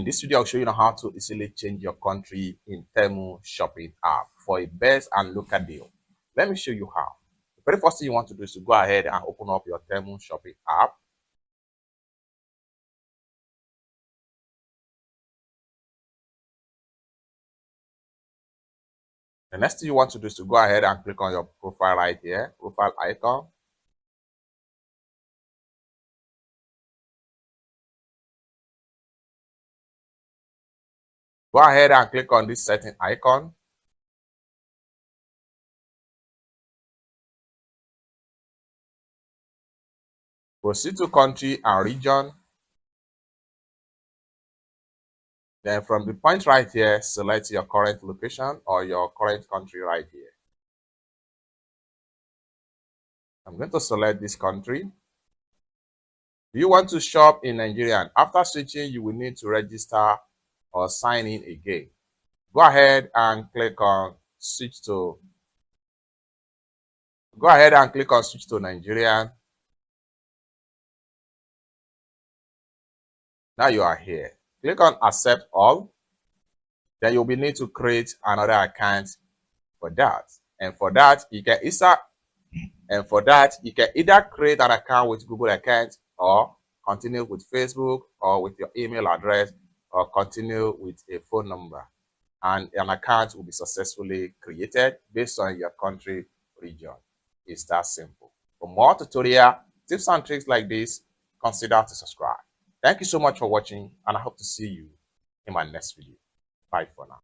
In this video, I'll show you how to easily change your country in Temu shopping app for a best and local deal. Let me show you how. The very first thing you want to do is to go ahead and open up your Temu shopping app. The next thing you want to do is to go ahead and click on your profile right here, profile icon. Go ahead and click on this setting icon. Proceed to country and region. Then from the point right here, select your current location or your current country right here. I'm going to select this country. Do you want to shop in Nigeria? After switching, you will need to register or sign in again. Go ahead and click on switch to Nigeria. Now you are here. Click on accept all. Then you'll be need to create another account for that. And for that, you can either create an account with Google account or continue with Facebook or with your email address or continue with a phone number. And an account will be successfully created based on your country region. It's that simple. For more tutorial tips and tricks like this, consider to subscribe. Thank you so much for watching, and I hope to see you in my next video. Bye for now.